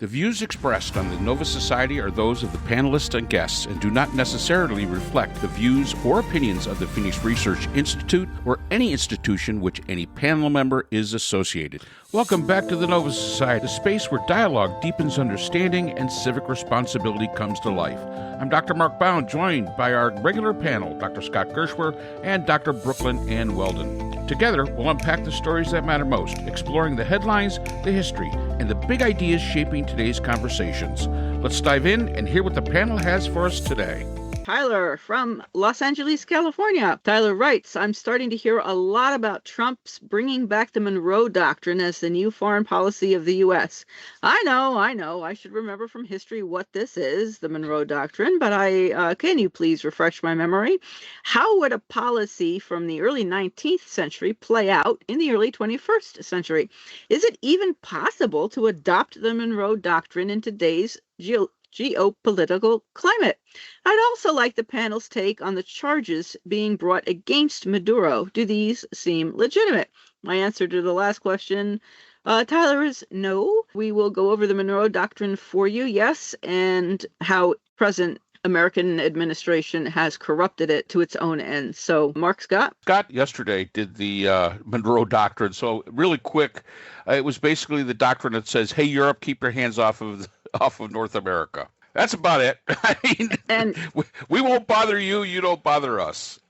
The views expressed on the Nova Society are those of the panelists and guests and do not necessarily reflect the views or opinions of the Phoenix Research Institute or any institution which any panel member is associated. Welcome back to the Nova Society, a space where dialogue deepens understanding and civic responsibility comes to life. I'm Dr. Mark Bound, joined by our regular panel, Dr. Scott Gershwer and Dr. Brooklyn Ann Weldon. Together, we'll unpack the stories that matter most, exploring the headlines, the history, and the big ideas shaping today's conversations. Let's dive in and hear what the panel has for us today. Tyler from Los Angeles, California. Tyler writes, I'm starting to hear a lot about Trump's bringing back the Monroe Doctrine as the new foreign policy of the U.S. I know. I should remember from history what this is, the Monroe Doctrine, but can you please refresh my memory? How would a policy from the early 19th century play out in the early 21st century? Is it even possible to adopt the Monroe Doctrine in today's geopolitical climate? I'd also like the panel's take on the charges being brought against Maduro. Do these seem legitimate? My answer to the last question, Tyler, is no. We will go over the Monroe Doctrine for you, yes, and how present American administration has corrupted it to its own ends. So, Mark Scott? Scott yesterday did the Monroe Doctrine. So really quick, it was basically the doctrine that says, hey, Europe, keep your hands off of North America. That's about it. I mean, and we won't bother you. You don't bother us.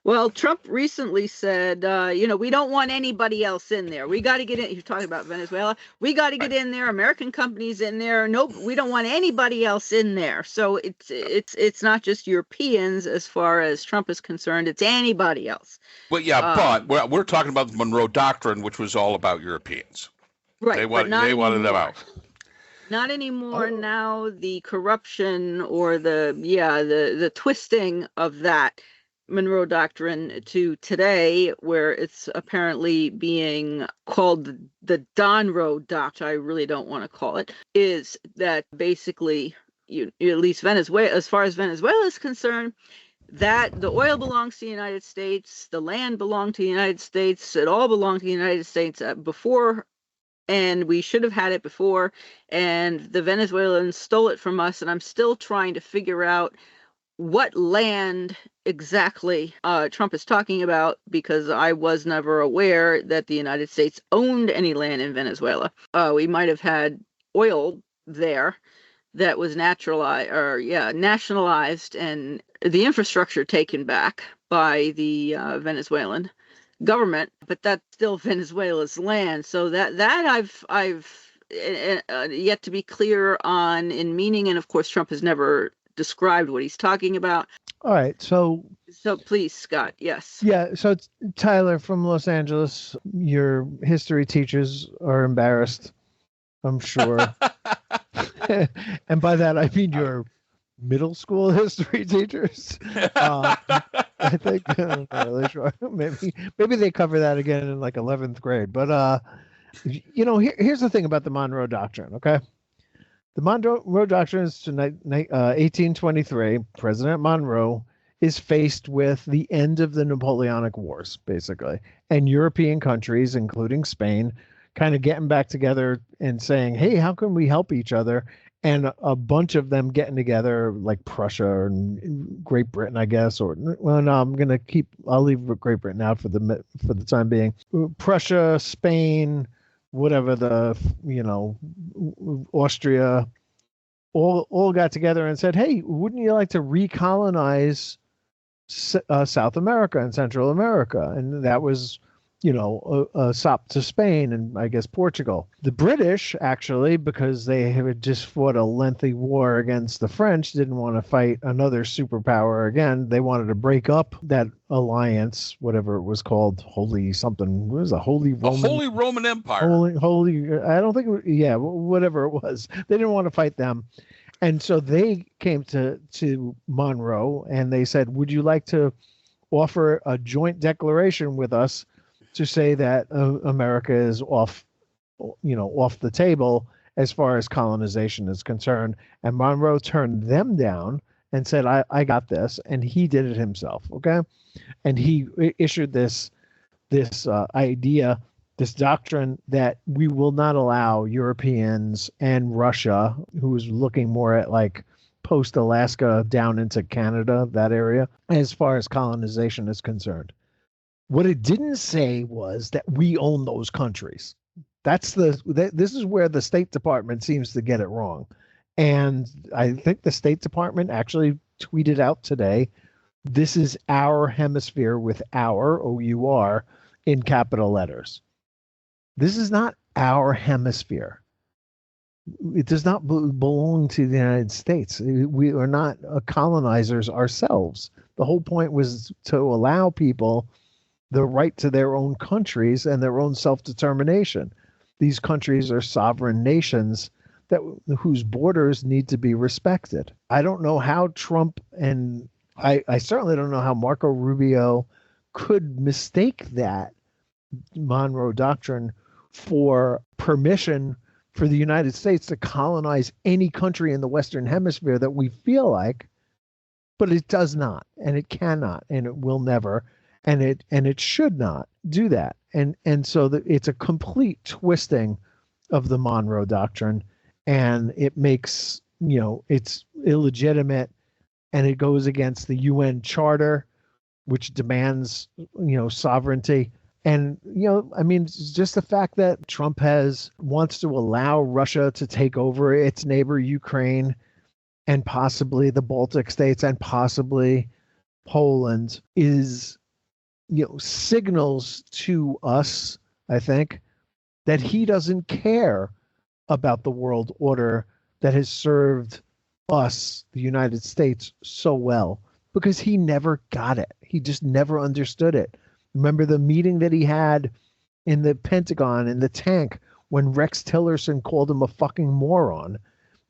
Well, Trump recently said, we don't want anybody else in there. We got to get in. He's talking about Venezuela. We got to get in there. American companies in there. Nope, we don't want anybody else in there. So it's not just Europeans as far as Trump is concerned. It's anybody else. Well, yeah, but we're talking about the Monroe Doctrine, which was all about Europeans. Right. They wanted them out. Not anymore. Oh. Now the corruption or the twisting of that Monroe Doctrine to today, where it's apparently being called the Donroe Doctrine, I really don't want to call it, is that basically, at least Venezuela, as far as Venezuela is concerned, that the oil belongs to the United States, the land belonged to the United States, it all belonged to the United States before, and we should have had it before, and the Venezuelans stole it from us, and I'm still trying to figure out what land exactly Trump is talking about, because I was never aware that the United States owned any land in Venezuela. We might have had oil there that was nationalized and the infrastructure taken back by the Venezuelan government, but that's still Venezuela's land. So that I've yet to be clear on in meaning, and of course Trump has never described what he's talking about. All right, so please, Scott. Yes. Yeah. So it's Tyler from Los Angeles. Your history teachers are embarrassed, I'm sure. And by that I mean your middle school history teachers. I think I'm not really sure. Maybe they cover that again in like 11th grade. But here's the thing about the Monroe Doctrine. Okay. The Monroe Doctrine is to 1823. President Monroe is faced with the end of the Napoleonic Wars, basically, and European countries, including Spain, kind of getting back together and saying, hey, how can we help each other? And a bunch of them getting together, like Prussia and Great Britain, I guess, or well, no, I'll leave Great Britain out for the time being. Prussia, Spain, whatever Austria, all got together and said, hey, wouldn't you like to recolonize South America and Central America? And that was, a sop to Spain and I guess Portugal. The British, actually, because they had just fought a lengthy war against the French, didn't want to fight another superpower again. They wanted to break up that alliance, whatever it was called, Holy something. What was it? Holy Roman Empire. Holy. I don't think. Whatever it was. They didn't want to fight them, and so they came to Monroe and they said, "Would you like to offer a joint declaration with us to say that America is off the table as far as colonization is concerned?" And Monroe turned them down and said, I got this. And he did it himself. Okay. And he issued this idea this doctrine that we will not allow Europeans and Russia, who was looking more at like post Alaska down into Canada, that area, as far as colonization is concerned. What it didn't say was that we own those countries. This is where the State Department seems to get it wrong. And I think the State Department actually tweeted out today, this is our hemisphere with our, O-U-R, in capital letters. This is not our hemisphere. It does not belong to the United States. We are not colonizers ourselves. The whole point was to allow people the right to their own countries and their own self-determination. These countries are sovereign nations whose borders need to be respected. I don't know how Trump and I certainly don't know how Marco Rubio could mistake that Monroe Doctrine for permission for the United States to colonize any country in the Western Hemisphere that we feel like, but it does not, and it cannot, and it will never, and it should not do that. And so it's a complete twisting of the Monroe Doctrine, and it makes, it's illegitimate, and it goes against the UN Charter, which demands, sovereignty. And, it's just the fact that Trump wants to allow Russia to take over its neighbor, Ukraine, and possibly the Baltic states and possibly Poland is, signals to us, I think, that he doesn't care about the world order that has served us, the United States, so well, because he never got it. He just never understood it. Remember the meeting that he had in the Pentagon in the tank when Rex Tillerson called him a fucking moron,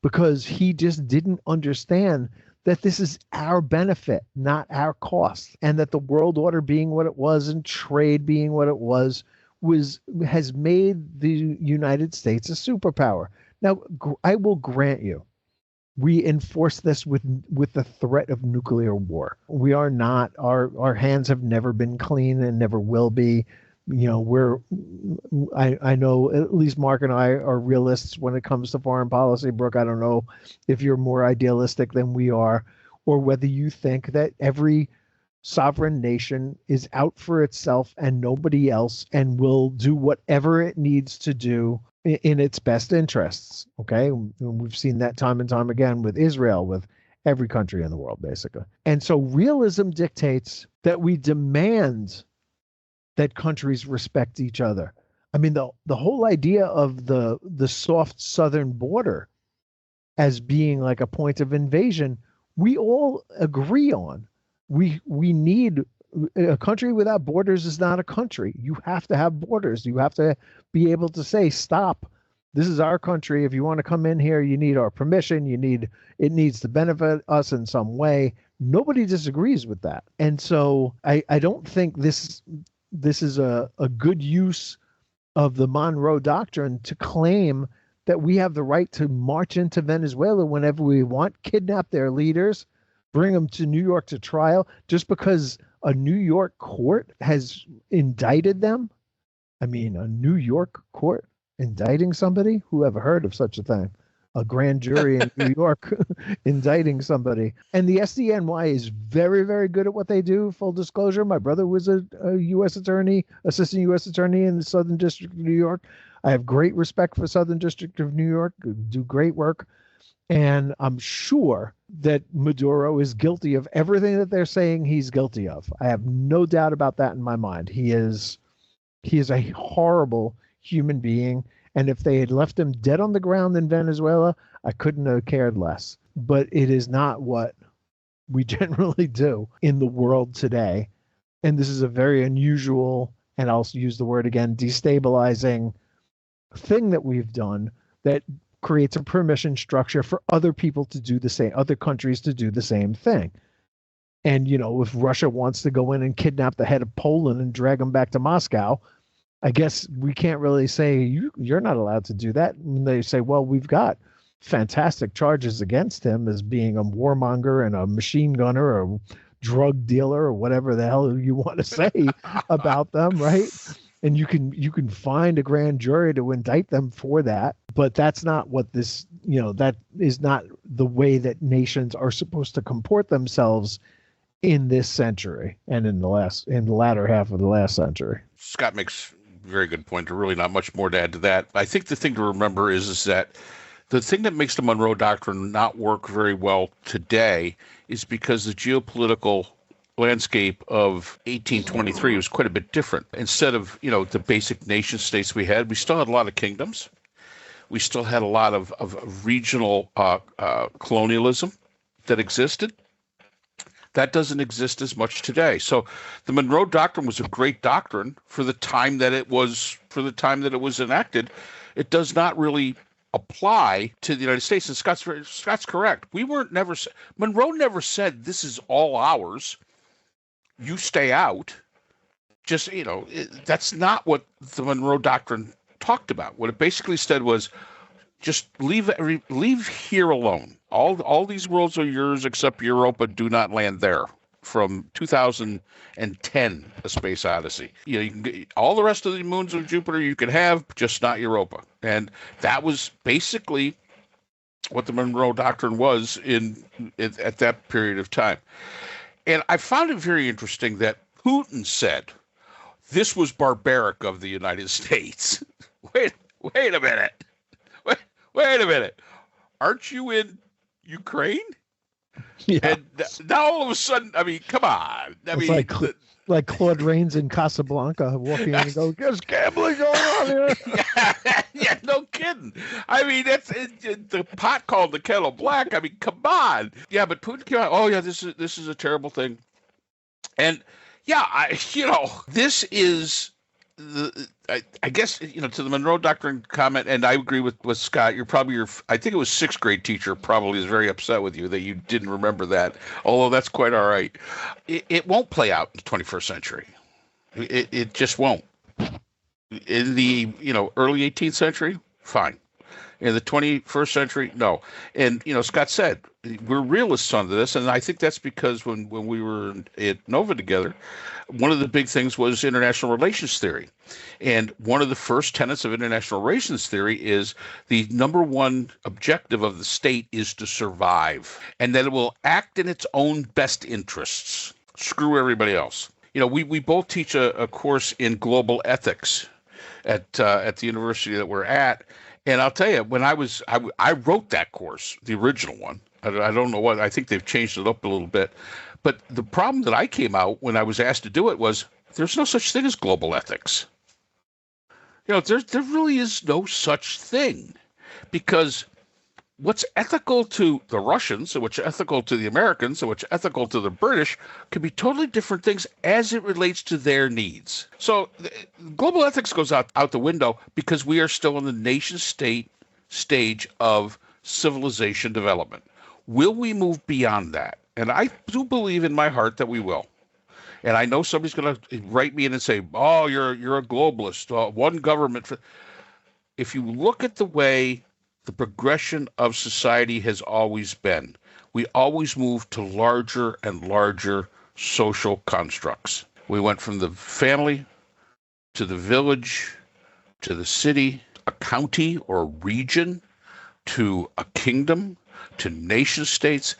because he just didn't understand that this is our benefit, not our cost, and that the world order being what it was and trade being what it has made the United States a superpower. Now, I will grant you, we enforce this with the threat of nuclear war. We are not, our hands have never been clean and never will be. I know at least Mark and I are realists when it comes to foreign policy. Brooke, I don't know if you're more idealistic than we are, or whether you think that every sovereign nation is out for itself and nobody else and will do whatever it needs to do in its best interests. Okay. We've seen that time and time again with Israel, with every country in the world, basically. And so realism dictates that we demand that countries respect each other. I mean, the whole idea of the soft southern border as being like a point of invasion, we all agree on. We need a country without borders is not a country. You have to have borders. You have to be able to say, stop, this is our country. If you want to come in here, you need our permission. It needs to benefit us in some way. Nobody disagrees with that. And so I don't think this is a good use of the Monroe Doctrine to claim that we have the right to march into Venezuela whenever we want, kidnap their leaders, bring them to New York to trial just because a New York court has indicted them. I mean, a New York court indicting somebody? Who ever heard of such a thing? A grand jury in New York indicting somebody. And the SDNY is very, very good at what they do. Full disclosure, my brother was a U.S. attorney, assistant U.S. attorney in the Southern District of New York. I have great respect for Southern District of New York, do great work. And I'm sure that Maduro is guilty of everything that they're saying he's guilty of. I have no doubt about that in my mind. He is a horrible human being. And if they had left him dead on the ground in Venezuela, I couldn't have cared less. But it is not what we generally do in the world today. And this is a very unusual, and I'll use the word again, destabilizing thing that we've done that creates a permission structure for other people to do the same, other countries to do the same thing. And, if Russia wants to go in and kidnap the head of Poland and drag him back to Moscow, I guess we can't really say you're not allowed to do that. And they say, well, we've got fantastic charges against him as being a warmonger and a machine gunner or drug dealer or whatever the hell you want to say about them, right? and you can find a grand jury to indict them for that, but that's not what this, that is not the way that nations are supposed to comport themselves in this century and in the latter half of the last century. Scott makes a very good point. There's really not much more to add to that. I think the thing to remember is that the thing that makes the Monroe Doctrine not work very well today is because the geopolitical landscape of 1823 was quite a bit different. Instead of, the basic nation states we still had a lot of kingdoms. We still had a lot of regional colonialism that existed. That doesn't exist as much today. So the Monroe Doctrine was a great doctrine for the time that it was enacted. It does not really apply to the United States. And Scott's correct. Monroe never said this is all ours. You stay out. Just, that's not what the Monroe Doctrine talked about. What it basically said was just leave here alone. All these worlds are yours except Europa. Do not land there. From 2010, A Space Odyssey. You can get all the rest of the moons of Jupiter you could have, just not Europa. And that was basically what the Monroe Doctrine was at that period of time. And I found it very interesting that Putin said this was barbaric of the United States. Wait a minute. Wait a minute. Aren't you in Ukraine? Yeah. And now all of a sudden, come on. It's like Claude Rains in Casablanca walking in and go, there's gambling going on here. yeah, no kidding. That's the pot called the kettle black. Come on. Yeah, but Putin came out, oh yeah, this is a terrible thing. And yeah, this is I guess, to the Monroe Doctrine comment, and I agree with Scott, I think it was sixth grade teacher probably is very upset with you that you didn't remember that, although that's quite all right. It won't play out in the 21st century. It just won't. In the, early 18th century, fine. In the 21st century, no. And, Scott said, we're realists on this, and I think that's because when we were at Nova together, one of the big things was international relations theory. And one of the first tenets of international relations theory is the number one objective of the state is to survive, and that it will act in its own best interests. Screw everybody else. We both teach a course in global ethics at the university that we're at. And I'll tell you, when I wrote that course, the original one, I don't know what, I think they've changed it up a little bit. But the problem that I came out when I was asked to do it was there's no such thing as global ethics. There really is no such thing, because what's ethical to the Russians and what's ethical to the Americans and what's ethical to the British can be totally different things as it relates to their needs. So global ethics goes out the window because we are still in the nation state stage of civilization development. Will we move beyond that? And I do believe in my heart that we will. And I know somebody's going to write me in and say, oh, you're a globalist, one government. If you look at the way the progression of society has always been, we always move to larger and larger social constructs. We went from the family to the village to the city, a county or region, to a kingdom, to nation states.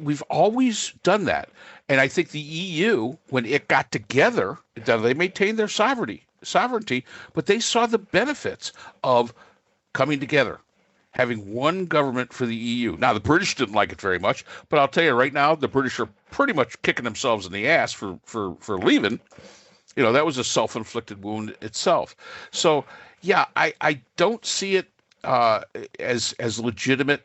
We've always done that. And I think the EU, when it got together, they maintained their sovereignty, but they saw the benefits of coming together, having one government for the EU. Now, the British didn't like it very much, but I'll tell you right now, the British are pretty much kicking themselves in the ass for leaving. That was a self-inflicted wound itself. So, yeah, I don't see it as legitimate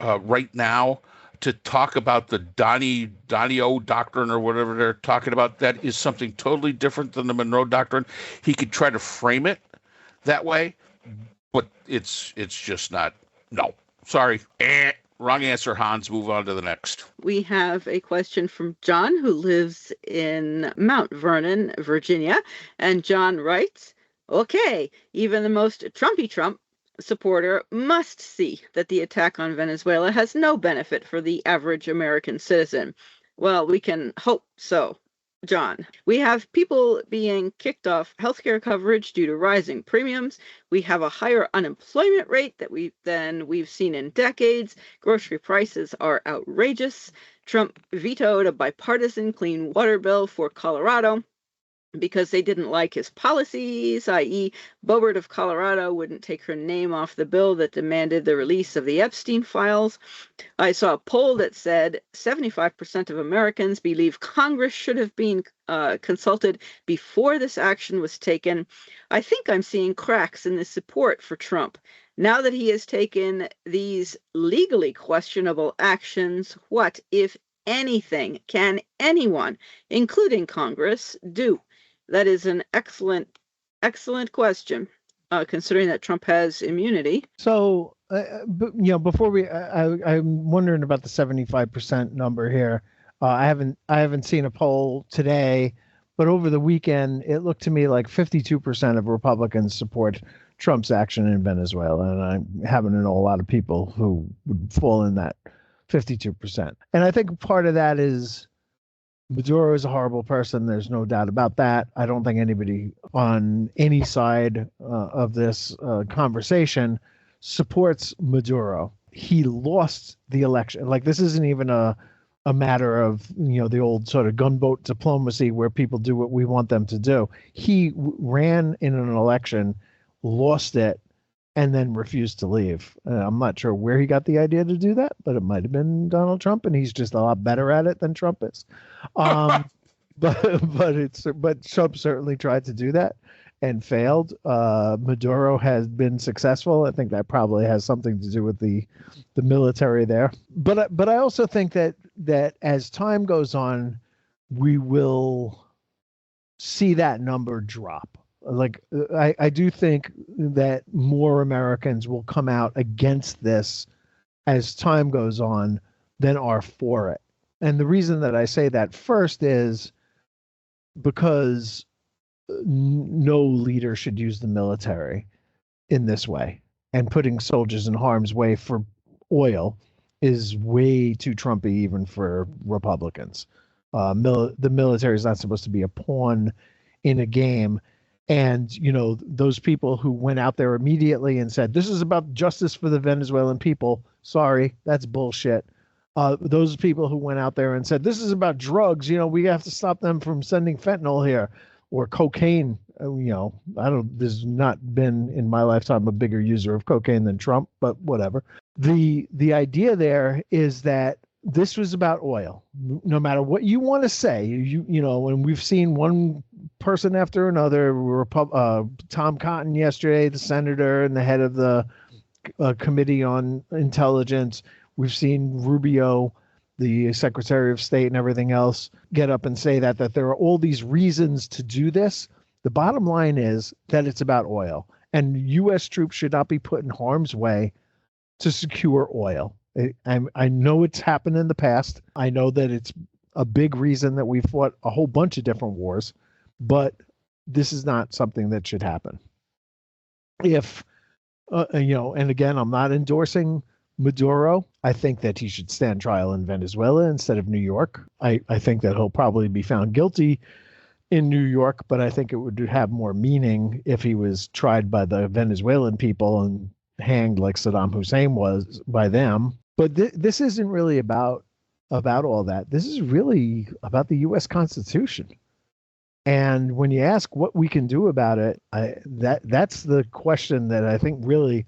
right now to talk about the Donnie-O doctrine or whatever they're talking about. That is something totally different than the Monroe Doctrine. He could try to frame it that way, but it's just not. No, sorry. Wrong answer, Hans. Move on to the next. We have a question from John, who lives in Mount Vernon, Virginia. And John writes, okay, even the most Trumpy Trump supporter must see that the attack on Venezuela has no benefit for the average American citizen. Well, we can hope so. John, we have people being kicked off healthcare coverage due to rising premiums. We have a higher unemployment rate than we've seen in decades. Grocery prices are outrageous. Trump vetoed a bipartisan clean water bill for Colorado because they didn't like his policies, i.e., Boebert of Colorado wouldn't take her name off the bill that demanded the release of the Epstein files. I saw a poll that said 75% of Americans believe Congress should have been consulted before this action was taken. I think I'm seeing cracks in the support for Trump. Now that he has taken these legally questionable actions, what, if anything, can anyone, including Congress, do? That is an excellent question, considering that Trump has immunity. So, before I'm wondering about the 75% number here. I haven't seen a poll today, but over the weekend, it looked to me like 52% of Republicans support Trump's action in Venezuela, and I happen to know a lot of people who would fall in that 52%. And I think part of that is Maduro is a horrible person. There's no doubt about that. I don't think anybody on any side of this conversation supports Maduro. He lost the election. Like, this isn't even a matter of, the old sort of gunboat diplomacy where people do what we want them to do. He ran in an election, lost it, and then refused to leave. I'm not sure where he got the idea to do that, but it might have been Donald Trump, and he's just a lot better at it than Trump is. But Trump certainly tried to do that and failed. Maduro has been successful. I think that probably has something to do with the military there. But I also think that as time goes on, we will see that number drop. Like, I do think that more Americans will come out against this as time goes on than are for it. And the reason that I say that first is because no leader should use the military in this way. And putting soldiers in harm's way for oil is way too Trumpy even for Republicans. The military is not supposed to be a pawn in a game. And, those people who went out there immediately and said, this is about justice for the Venezuelan people. Sorry, that's bullshit. Those people who went out there and said, this is about drugs. We have to stop them from sending fentanyl here or cocaine. There's not been in my lifetime a bigger user of cocaine than Trump, but whatever. The idea there is that this was about oil. No matter what you want to say, and we've seen one person after another, Tom Cotton yesterday, the senator and the head of the Committee on Intelligence. We've seen Rubio, the Secretary of State, and everything else get up and say that there are all these reasons to do this. The bottom line is that it's about oil, and U.S. troops should not be put in harm's way to secure oil. I know it's happened in the past. I know that it's a big reason that we fought a whole bunch of different wars, but this is not something that should happen. If, and again, I'm not endorsing Maduro. I think that he should stand trial in Venezuela instead of New York. I think that he'll probably be found guilty in New York, but I think it would have more meaning if he was tried by the Venezuelan people and hanged like Saddam Hussein was by them. But this isn't really about all that. This is really about the U.S. Constitution. And when you ask what we can do about it, that's the question that I think really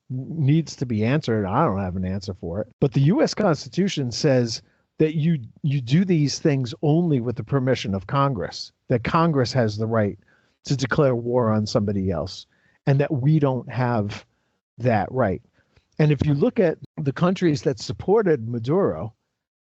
needs to be answered. I don't have an answer for it. But the U.S. Constitution says that you do these things only with the permission of Congress, that Congress has the right to declare war on somebody else, and that we don't have that right. And if you look at the countries that supported Maduro,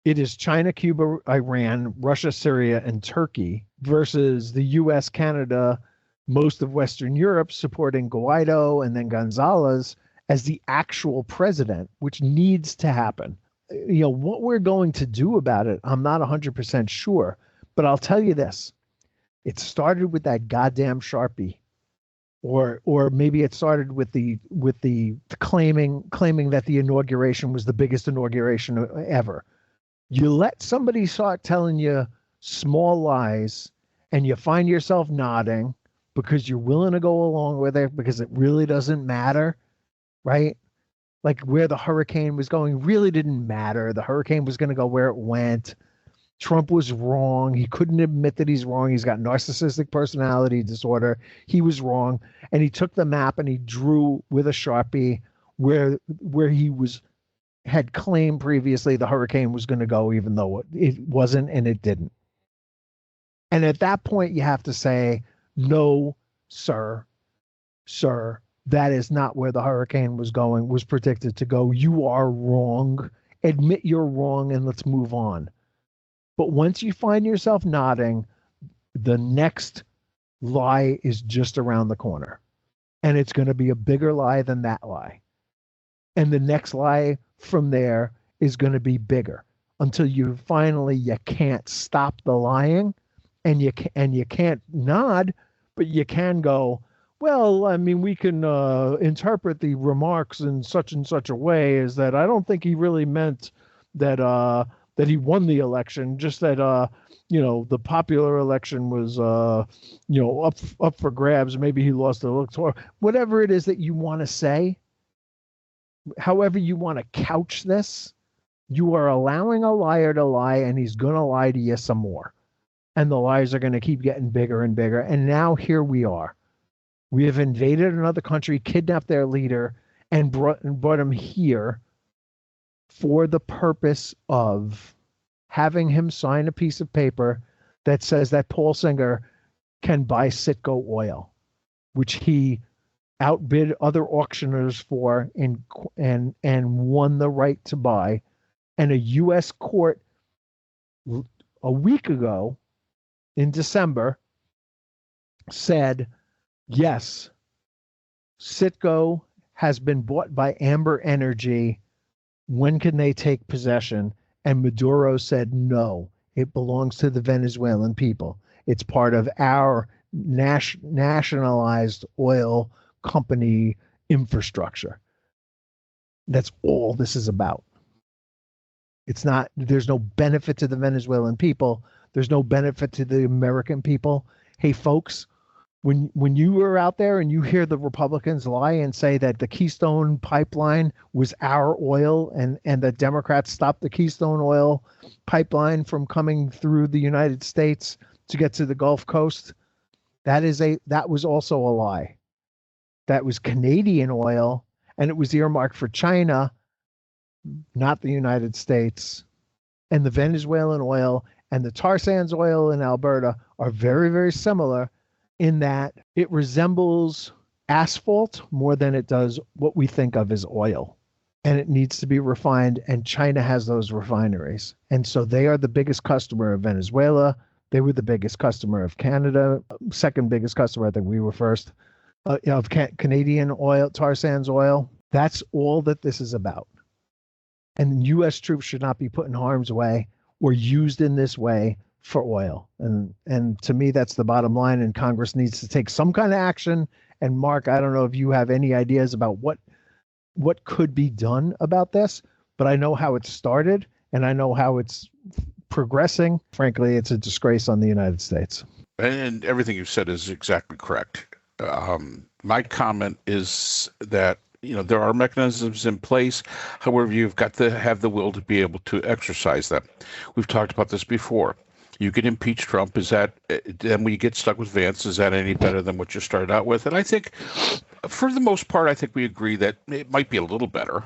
it is China, Cuba, Iran, Russia, Syria, and Turkey versus the U.S., Canada, most of Western Europe supporting Guaido and then Gonzalez as the actual president, which needs to happen. What we're going to do about it, I'm not 100% sure, but I'll tell you this. It started with that goddamn Sharpie. Or maybe it started with the claiming that the inauguration was the biggest inauguration ever. You let somebody start telling you small lies and you find yourself nodding because you're willing to go along with it because it really doesn't matter, right? Like where the hurricane was going really didn't matter. The hurricane was going to go where it went. Trump was wrong. He couldn't admit that he's wrong. He's got narcissistic personality disorder. He was wrong. And he took the map and he drew with a Sharpie where he had claimed previously the hurricane was going to go, even though it wasn't, and it didn't. And at that point, you have to say, no, sir, that is not where the hurricane was predicted to go. You are wrong. Admit you're wrong and let's move on. But once you find yourself nodding, the next lie is just around the corner. And it's going to be a bigger lie than that lie. And the next lie from there is going to be bigger until you can't stop the lying, and you can't nod, but you can go, well, I mean, we can interpret the remarks in such and such a way as that I don't think he really meant that he won the election, just that the popular election was up for grabs. Maybe he lost the electoral. Whatever it is that you want to say, however you want to couch this, you are allowing a liar to lie, and he's going to lie to you some more. And the lies are going to keep getting bigger and bigger. And now here we are. We have invaded another country, kidnapped their leader, and brought him here for the purpose of having him sign a piece of paper that says that Paul Singer can buy Citgo oil, which he outbid other auctioneers for and won the right to buy. And a U.S. court a week ago in December said, yes, Citgo has been bought by Amber Energy. When can they take possession? And Maduro said, no, it belongs to the Venezuelan people. It's part of our nationalized oil company infrastructure. That's all this is about. There's no benefit to the Venezuelan people. There's no benefit to the American people. Hey, folks, when you are out there and you hear the Republicans lie and say that the Keystone pipeline was our oil and the Democrats stopped the Keystone oil pipeline from coming through the United States to get to the Gulf Coast, that was also a lie. That was Canadian oil, and it was earmarked for China, not the United States. And the Venezuelan oil and the tar sands oil in Alberta are very, very similar in that it resembles asphalt more than it does what we think of as oil. And it needs to be refined, and China has those refineries. And so they are the biggest customer of Venezuela. They were the biggest customer of Canada, second biggest customer, I think we were first, of Canadian oil, tar sands oil. That's all that this is about. And U.S. troops should not be put in harm's way or used in this way for oil. And to me, that's the bottom line. And Congress needs to take some kind of action. And Mark, I don't know if you have any ideas about what could be done about this, but I know how it started and I know how it's progressing. Frankly, it's a disgrace on the United States. And everything you said is exactly correct. My comment is that there are mechanisms in place. However, you've got to have the will to be able to exercise them. We've talked about this before. You can impeach Trump. Then when you get stuck with Vance, is that any better than what you started out with? And I think, for the most part, I think we agree that it might be a little better.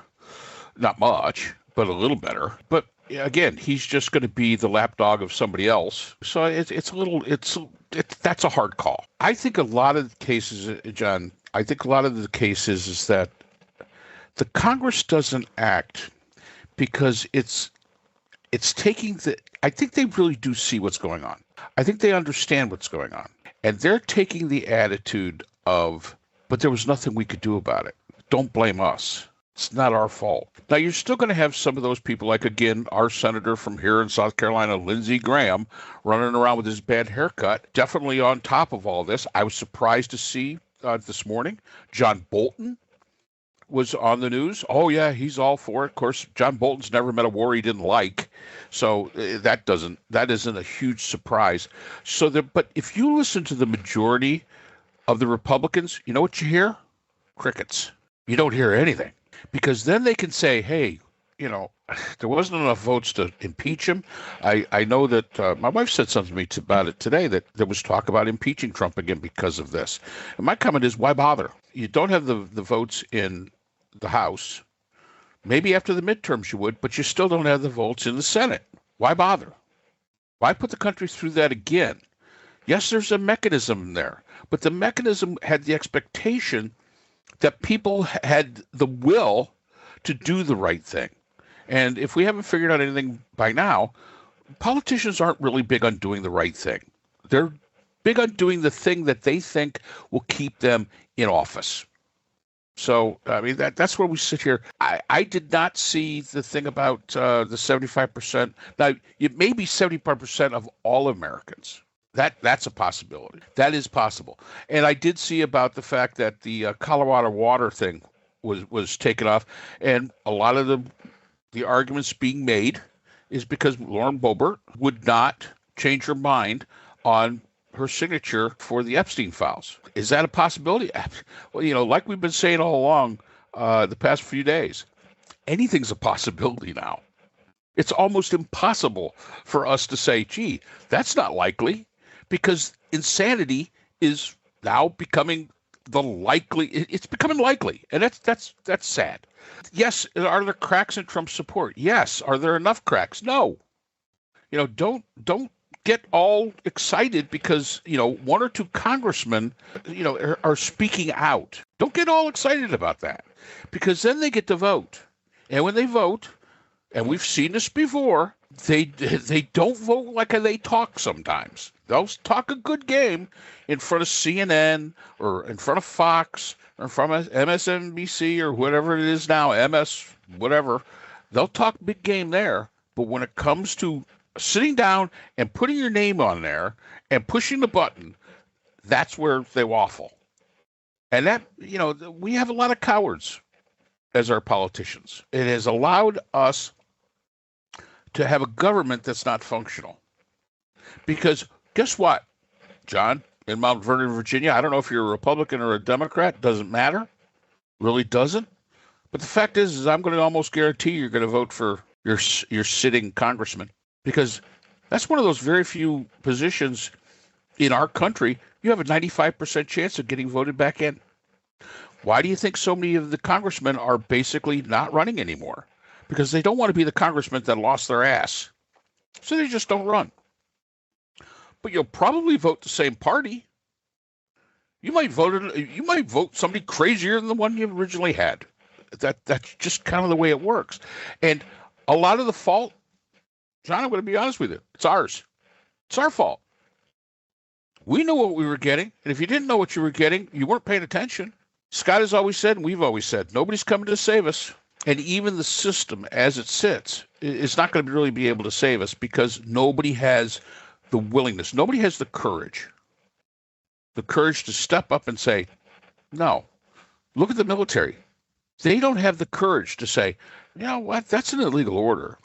Not much, but a little better. But again, he's just going to be the lapdog of somebody else. So that's a hard call. I think a lot of the cases, John, is that the Congress doesn't act because it's taking I think they really do see what's going on. I think they understand what's going on. And they're taking the attitude of, but there was nothing we could do about it. Don't blame us. It's not our fault. Now, you're still going to have some of those people, like, again, our senator from here in South Carolina, Lindsey Graham, running around with his bad haircut, definitely on top of all this. I was surprised to see this morning John Bolton was on the news. Oh yeah, he's all for it. Of course, John Bolton's never met a war he didn't like, so that isn't a huge surprise. But if you listen to the majority of the Republicans, you know what you hear? Crickets. You don't hear anything, because then they can say, hey, there wasn't enough votes to impeach him. I know that my wife said something to me about it today, that there was talk about impeaching Trump again because of this. And my comment is, why bother? You don't have the votes in the House. Maybe after the midterms you would, but you still don't have the votes in the Senate. Why bother? Why put the country through that again? Yes, there's a mechanism there, but the mechanism had the expectation that people had the will to do the right thing. And if we haven't figured out anything by now, politicians aren't really big on doing the right thing. They're big on doing the thing that they think will keep them in office. So, I mean, that's where we sit here. I did not see the thing about the 75%. Now, it may be 75% of all Americans. That's a possibility. That is possible. And I did see about the fact that the Colorado water thing was taken off, and a lot of the arguments being made is because Lauren Boebert would not change her mind on her signature for the Epstein files. Is that a possibility? Well, like we've been saying all along the past few days, anything's a possibility now. It's almost impossible for us to say, gee, that's not likely, because insanity is now becoming it's becoming likely, and that's sad. Yes, are there cracks in Trump's support? Yes. Are there enough cracks? No. Don't get all excited because one or two congressmen are speaking out. Don't get all excited about that, because then they get to vote, and when they vote, and we've seen this before, they don't vote like they talk sometimes. They'll talk a good game in front of CNN or in front of Fox or in front of MSNBC or whatever it is now, MS, whatever. They'll talk big game there. But when it comes to sitting down and putting your name on there and pushing the button, that's where they waffle. And that, we have a lot of cowards as our politicians. It has allowed us to have a government that's not functional. Because guess what, John, in Mount Vernon, Virginia, I don't know if you're a Republican or a Democrat, doesn't matter, really doesn't. But the fact is I'm going to almost guarantee you're going to vote for your sitting congressman, because that's one of those very few positions in our country you have a 95% chance of getting voted back in. Why do you think so many of the congressmen are basically not running anymore? Because they don't want to be the congressman that lost their ass. So they just don't run. But you'll probably vote the same party. You might vote somebody crazier than the one you originally had. That's just kind of the way it works. And a lot of the fault, John, I'm going to be honest with you, it's ours. It's our fault. We knew what we were getting, and if you didn't know what you were getting, you weren't paying attention. Scott has always said, and we've always said, nobody's coming to save us. And even the system as it sits is not going to really be able to save us, because nobody has the willingness. Nobody has the courage to step up and say, no. Look at the military. They don't have the courage to say, you know what, that's an illegal order.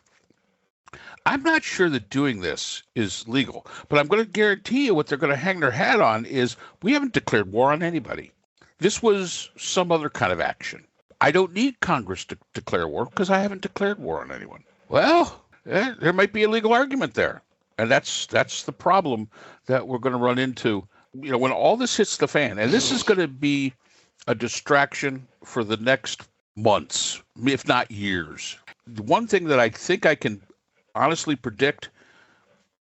I'm not sure that doing this is legal, but I'm going to guarantee you what they're going to hang their hat on is we haven't declared war on anybody. This was some other kind of action. I don't need Congress to declare war because I haven't declared war on anyone. Well, there might be a legal argument there. And that's the problem that we're going to run into, when all this hits the fan. And this is going to be a distraction for the next months, if not years. The one thing that I think I can honestly predict,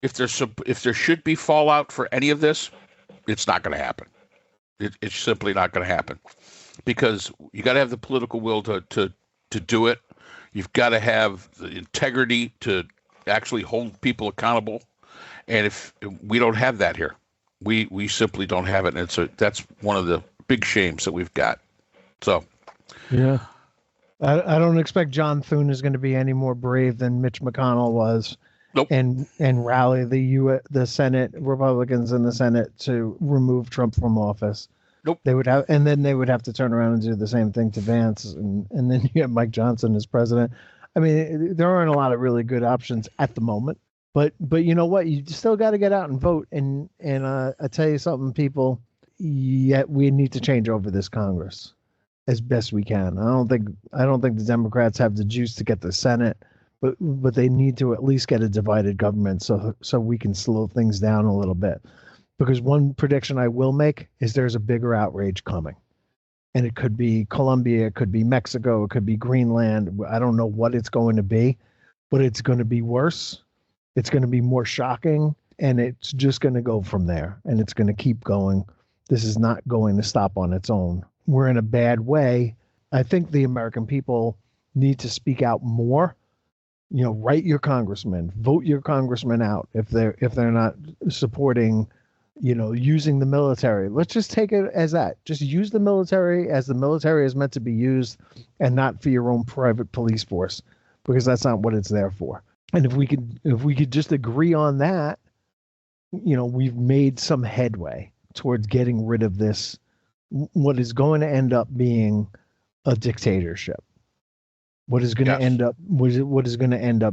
if there should be fallout for any of this, it's not going to happen. It's simply not going to happen. Because you got to have the political will to do it. You've got to have the integrity to actually hold people accountable. And if we don't have that here, we simply don't have it. And that's one of the big shames that we've got. So, yeah, I don't expect John Thune is going to be any more brave than Mitch McConnell was. Nope. And rally the Senate Republicans in the Senate to remove Trump from office. Nope. They would have, and then they would have to turn around and do the same thing to Vance, and then you have Mike Johnson as president. I mean, there aren't a lot of really good options at the moment. But you know what? You still got to get out and vote. And I tell you something, people. Yet we need to change over this Congress as best we can. I don't think the Democrats have the juice to get the Senate, but they need to at least get a divided government so we can slow things down a little bit. Because one prediction I will make is there's a bigger outrage coming. And it could be Colombia, it could be Mexico, it could be Greenland. I don't know what it's going to be, but it's going to be worse. It's going to be more shocking, and it's just going to go from there, and it's going to keep going. This is not going to stop on its own. We're in a bad way. I think the American people need to speak out more. You know, write your congressman, vote your congressman out if they're not supporting, you know, using the military. Let's just take it as that. Just use the military as the military is meant to be used, and not for your own private police force, because that's not what it's there for. And if we could just agree on that, you know, we've made some headway towards getting rid of this, what is going to end up being a dictatorship. What is going to end up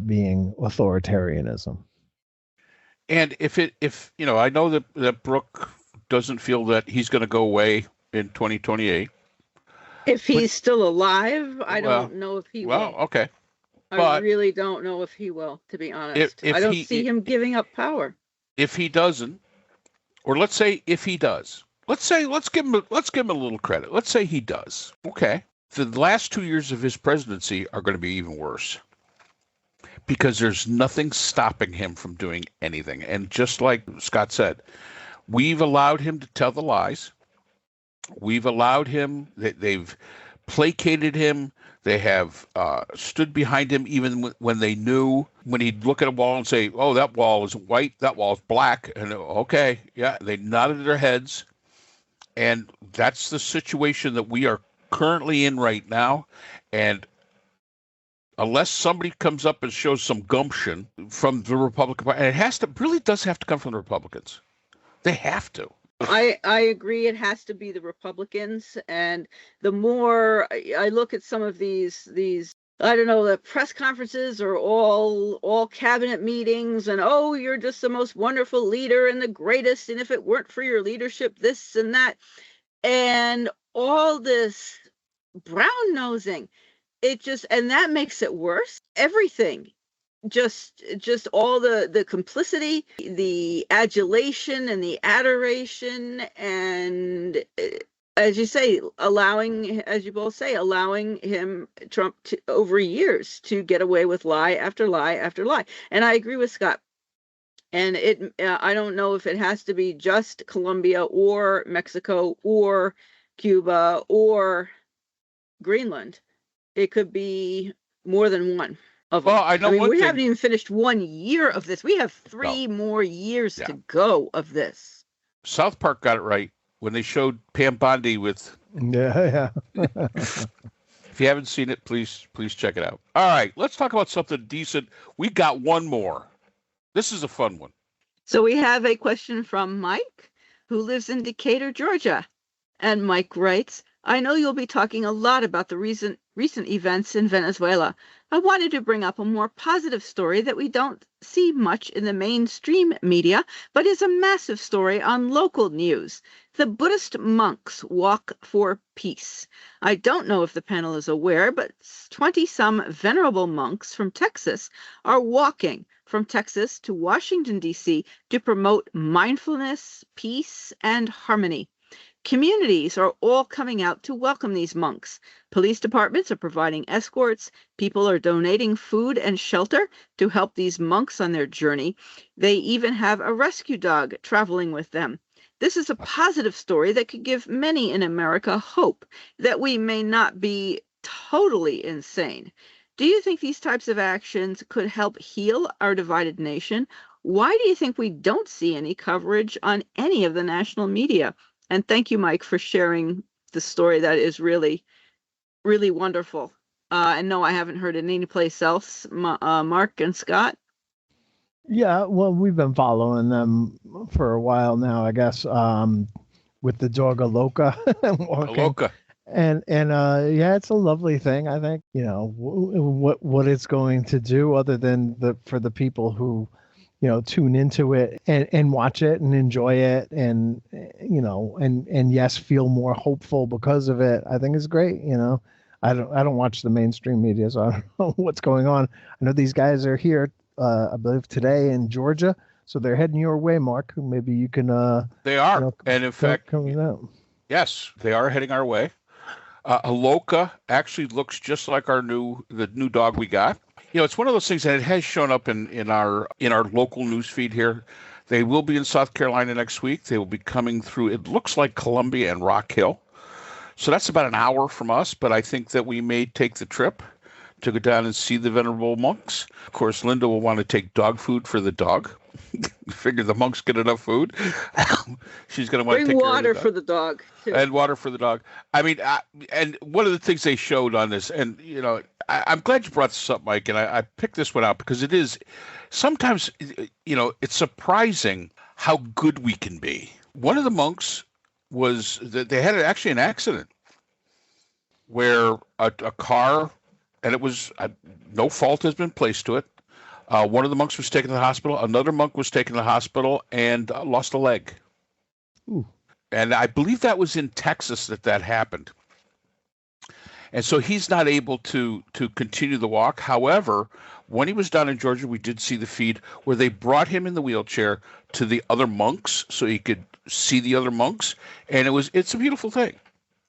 being authoritarianism. And if you know, I know that Brooke doesn't feel that he's going to go away in 2028. If he's still alive, I don't know if he will. Well, okay. I really don't know if he will, to be honest. I don't see him giving up power. If he doesn't, or let's say if he does, let's give him a little credit. Let's say he does. Okay. The last 2 years of his presidency are going to be even worse, because there's nothing stopping him from doing anything. And just like Scott said, we've allowed him to tell the lies. We've allowed him, they've placated him. They have stood behind him even when they knew, when he'd look at a wall and say, oh, that wall is white, that wall is black. And okay, yeah, they nodded their heads. And that's the situation that we are currently in right now. And unless somebody comes up and shows some gumption from the Republican Party, and it really does have to come from the Republicans. They have to. I agree. It has to be the Republicans. And the more I look at some of these, I don't know, the press conferences are all cabinet meetings, and oh, you're just the most wonderful leader and the greatest. And if it weren't for your leadership, this and that, and all this brown nosing, and that makes it worse. Everything. Just all the complicity, the adulation and the adoration, and as you say, allowing him, Trump, over years to get away with lie after lie after lie. And I agree with Scott. And I don't know if it has to be just Colombia or Mexico or Cuba or Greenland. It could be more than one. Well, I know we haven't even finished 1 year of this. We have three more years to go of this. South Park got it right when they showed Pam Bondi with. Yeah. If you haven't seen it, please check it out. All right, let's talk about something decent. We got one more. This is a fun one. So we have a question from Mike, who lives in Decatur, Georgia. And Mike writes, I know you'll be talking a lot about the recent events in Venezuela. I wanted to bring up a more positive story that we don't see much in the mainstream media, but is a massive story on local news. The Buddhist monks walk for peace. I don't know if the panel is aware, but 20-some venerable monks from Texas are walking from Texas to Washington, D.C. to promote mindfulness, peace, and harmony. Communities are all coming out to welcome these monks. Police departments are providing escorts. People are donating food and shelter to help these monks on their journey. They even have a rescue dog traveling with them. This is a positive story that could give many in America hope that we may not be totally insane. Do you think these types of actions could help heal our divided nation? Why do you think we don't see any coverage on any of the national media? And thank you, Mike, for sharing the story. That is really, really wonderful. And no, I haven't heard it anyplace else. Mark and Scott? Yeah, well, we've been following them for a while now, I guess. with the dog Aloka walking. Aloka. And yeah, it's a lovely thing. I think, you know, what it's going to do other than for the people who, you know, tune into it and watch it and enjoy it and, you know, and yes, feel more hopeful because of it. I think it's great. You know, I don't watch the mainstream media, so I don't know what's going on. I know these guys are here, I believe today in Georgia. So they're heading your way, Mark. Maybe you can, They are. you know, And in fact, coming out. yes, they are heading our way. Aloka actually looks just like the new dog we got. You know, it's one of those things, and it has shown up in our local news feed here. They will be in South Carolina next week. They will be coming through, it looks like Columbia and Rock Hill. So that's about an hour from us, but I think that we may take the trip to go down and see the venerable monks. Of course, Linda will want to take dog food for the dog. Figure the monks get enough food. She's going to want to take water for the dog too. And water for the dog. I mean, and one of the things they showed on this, and you know, I'm glad you brought this up, Mike, and I picked this one out because it is sometimes, you know, it's surprising how good we can be. One of the monks was that they had actually an accident where a car, and it was no fault has been placed to it. One of the monks was taken to the hospital. Another monk was taken to the hospital and lost a leg. Ooh. And I believe that was in Texas that happened. And so he's not able to continue the walk. However, when he was down in Georgia, we did see the feed where they brought him in the wheelchair to the other monks so he could see the other monks. And it's a beautiful thing.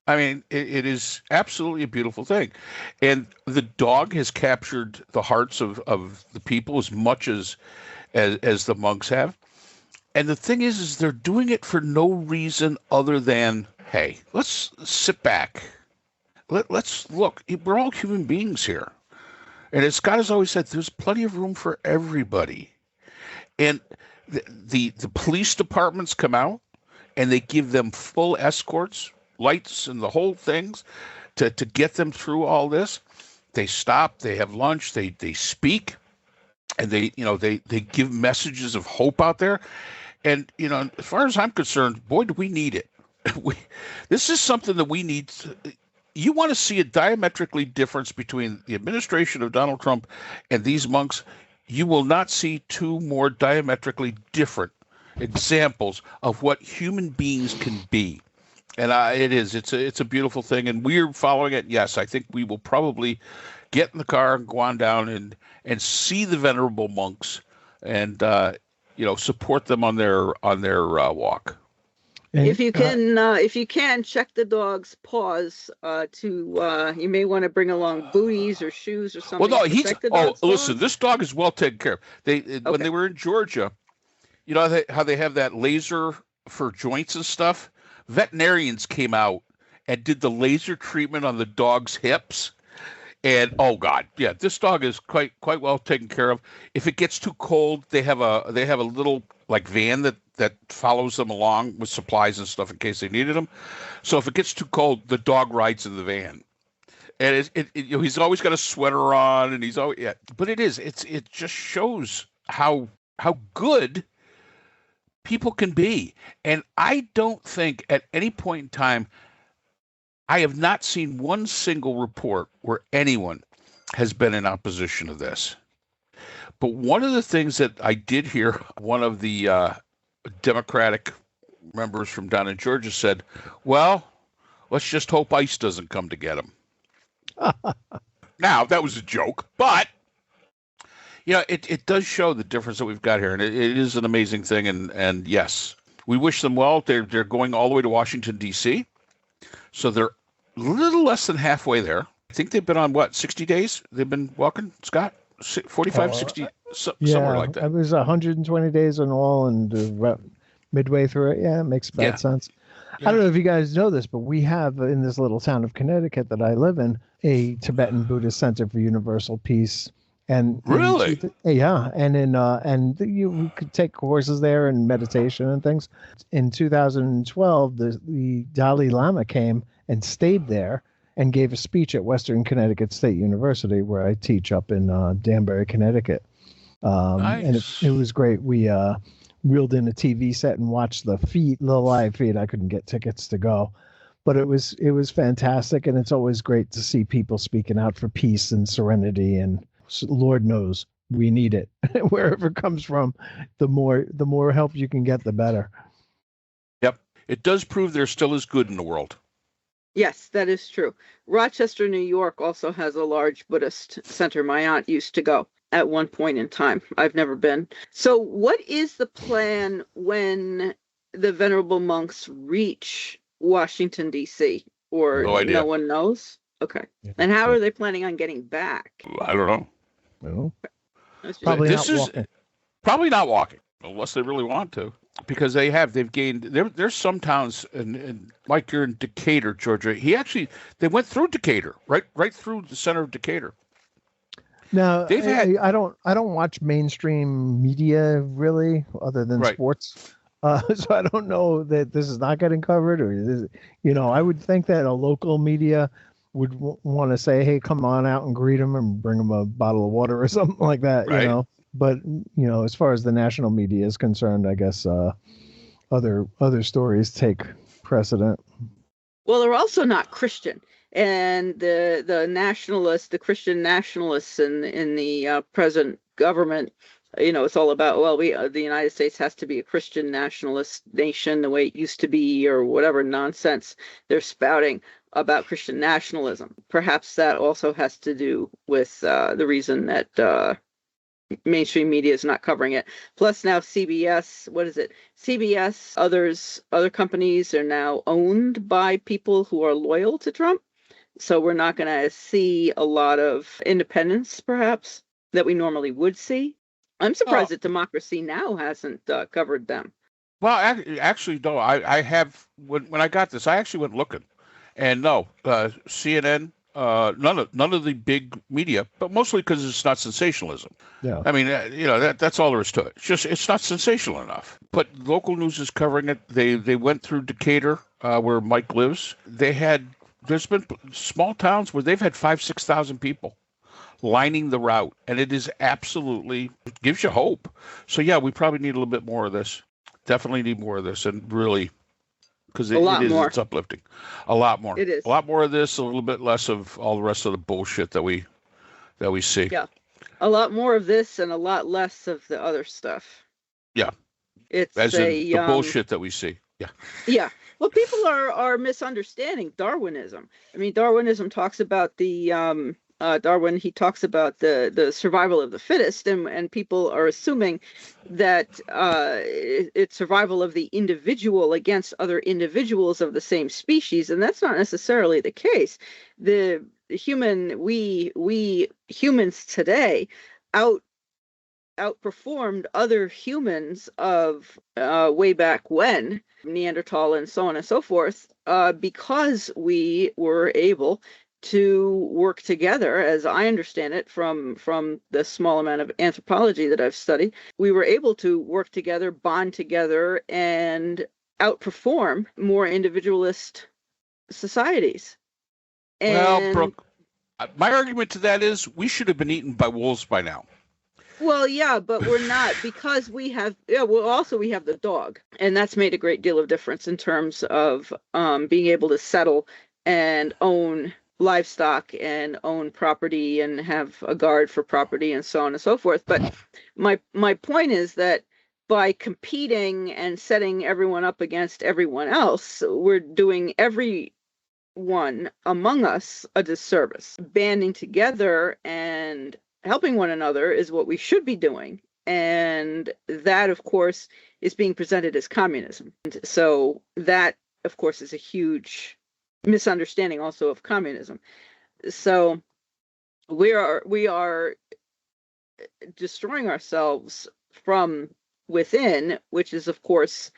I mean, it is absolutely a beautiful thing. And the dog has captured the hearts of the people as much as the monks have. And the thing is they're doing it for no reason other than, hey, let's sit back. Let's look. We're all human beings here. And as Scott has always said, there's plenty of room for everybody. And the police departments come out and they give them full escorts, lights and the whole things to get them through all this. They stop, they have lunch, they speak, and they give messages of hope out there. And, you know, as far as I'm concerned, boy, do we need it. This is something that we need. You want to see a diametrically difference between the administration of Donald Trump and these monks, you will not see two more diametrically different examples of what human beings can be. And it's a beautiful thing, and we're following it. Yes, I think we will probably get in the car and go on down and see the venerable monks, and support them on their walk. And, If you can check the dog's paws, you may want to bring along booties or shoes or something. Well, no, listen, paws. this dog is well taken care of. When they were in Georgia, you know how they have that laser for joints and stuff. Veterinarians came out and did the laser treatment on the dog's hips. And oh God, yeah, this dog is quite well taken care of. If it gets too cold, they have a little like van that follows them along with supplies and stuff in case they needed them. So if it gets too cold, the dog rides in the van. And he's always got a sweater on, and he's always But it just shows how good people can be. And I don't think at any point in time, I have not seen one single report where anyone has been in opposition to this. But one of the things that I did hear, one of the Democratic members from down in Georgia said, well, let's just hope ICE doesn't come to get him. Now, that was a joke, but it does show the difference that we've got here, and it is an amazing thing. And yes, we wish them well. They're going all the way to Washington, D.C., so they're a little less than halfway there. I think they've been on, 60 days? They've been walking, Scott? 45, 60, somewhere like that. It was 120 days in all, and midway through it. Yeah, it makes bad sense. Yeah. I don't know if you guys know this, but we have in this little town of Connecticut that I live in a Tibetan Buddhist Center for Universal Peace. And really, you could take courses there and meditation and things. In 2012, the Dalai Lama came and stayed there and gave a speech at Western Connecticut State University, where I teach up in Danbury, Connecticut. Nice. And it was great. We wheeled in a TV set and watched the live feed. I couldn't get tickets to go, but it was fantastic, and it's always great to see people speaking out for peace and serenity. And Lord knows we need it wherever it comes from. The more help you can get, the better. Yep, it does prove there still is good in the world. Yes, that is true. Rochester, New York also has a large Buddhist center. My aunt used to go at one point in time. I've never been. So what is the plan when the venerable monks reach Washington, D.C.? Or No idea. No one knows? Okay. Yeah. And how are they planning on getting back? I don't know. Well, Probably probably not walking. Probably not walking, unless they really want to. Because they've gained, there's some towns, and like you're in Decatur, Georgia. They went through Decatur, right through the center of Decatur. Now, I don't watch mainstream media really, other than sports. So I don't know that this is not getting covered, or I would think that a local media would want to say, "Hey, come on out and greet them and bring them a bottle of water or something like that." Right. But as far as the national media is concerned, I guess other stories take precedent. Well, they're also not Christian, and the Christian nationalists in the present government, it's all about, well, the United States has to be a Christian nationalist nation the way it used to be, or whatever nonsense they're spouting about Christian nationalism. Perhaps that also has to do with the reason that mainstream media is not covering it. Plus now CBS, what is it? CBS, other companies are now owned by people who are loyal to Trump. So we're not going to see a lot of independence, perhaps, that we normally would see. I'm surprised that Democracy Now! Hasn't covered them. Well, actually, no. I have, when I got this, I actually went looking. And no, CNN, none of the big media, but mostly because it's not sensationalism. Yeah. I mean, that's all there is to it. It's not sensational enough. But local news is covering it. They went through Decatur, where Mike lives. There's been small towns where they've had 5,000-6,000 people lining the route, and it gives you hope. So yeah, we probably need a little bit more of this. Definitely need more of this, and really, because it's uplifting. A lot more. It is. A lot more of this, a little bit less of all the rest of the bullshit that we see. Yeah. A lot more of this and a lot less of the other stuff. Yeah. It's the bullshit that we see. Yeah. Yeah. Well, people are misunderstanding Darwinism. I mean, Darwinism talks about Darwin, he talks about the survival of the fittest, and people are assuming that it's survival of the individual against other individuals of the same species, and that's not necessarily the case. We humans today outperformed other humans of way back when, Neanderthal and so on and so forth, because we were able to work together, as I understand it from the small amount of anthropology that I've studied. We were able to work together, bond together, and outperform more individualist societies. Well, Brooke, my argument to that is we should have been eaten by wolves by now. Well, yeah, but we're not, because we have the dog, and that's made a great deal of difference in terms of being able to settle and own livestock and own property and have a guard for property and so on and so forth. But my point is that by competing and setting everyone up against everyone else, we're doing everyone among us a disservice. Banding together and helping one another is what we should be doing. And that, of course, is being presented as communism. And so that, of course, is a huge misunderstanding also of communism. So we are destroying ourselves from within, which is, of course,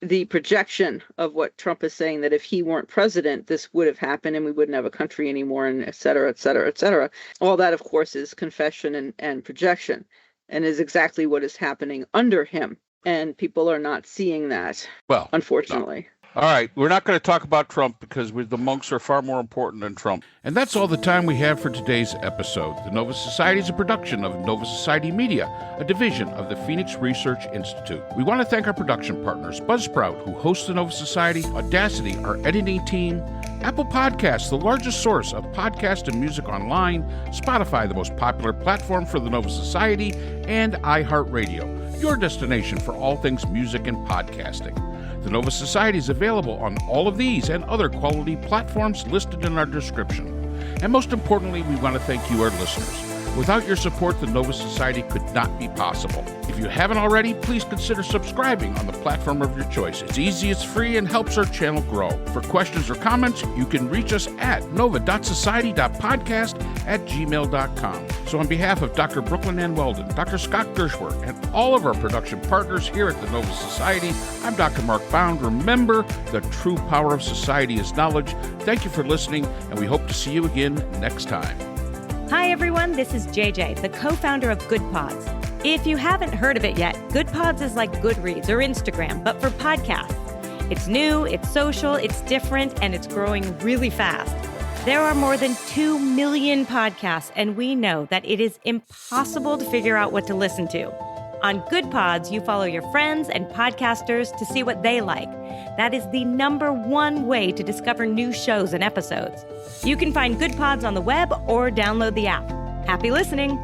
the projection of what Trump is saying, that if he weren't president, this would have happened and we wouldn't have a country anymore, and et cetera, et cetera, et cetera. All that, of course, is confession and projection, and is exactly what is happening under him. And people are not seeing that, well, unfortunately. All right, we're not going to talk about Trump because the monks are far more important than Trump. And that's all the time we have for today's episode. The Nova Society is a production of Nova Society Media, a division of the Phoenix Research Institute. We want to thank our production partners, Buzzsprout, who hosts the Nova Society, Audacity, our editing team, Apple Podcasts, the largest source of podcast and music online, Spotify, the most popular platform for the Nova Society, and iHeartRadio, your destination for all things music and podcasting. The Nova Society is available on all of these and other quality platforms listed in our description. And most importantly, we want to thank you, our listeners. Without your support, the Nova Society could not be possible. If you haven't already, please consider subscribing on the platform of your choice. It's easy, it's free, and helps our channel grow. For questions or comments, you can reach us at nova.society.podcast@gmail.com. So on behalf of Dr. Brooklyn Ann Weldon, Dr. Scott Gershworth, and all of our production partners here at the Nova Society, I'm Dr. Mark Bound. Remember, the true power of society is knowledge. Thank you for listening, and we hope to see you again next time. Hi, everyone. This is JJ, the co-founder of Good Pods. If you haven't heard of it yet, Good Pods is like Goodreads or Instagram, but for podcasts. It's new, it's social, it's different, and it's growing really fast. There are more than 2 million podcasts, and we know that it is impossible to figure out what to listen to. On Good Pods, you follow your friends and podcasters to see what they like. That is the #1 way to discover new shows and episodes. You can find Good Pods on the web or download the app. Happy listening!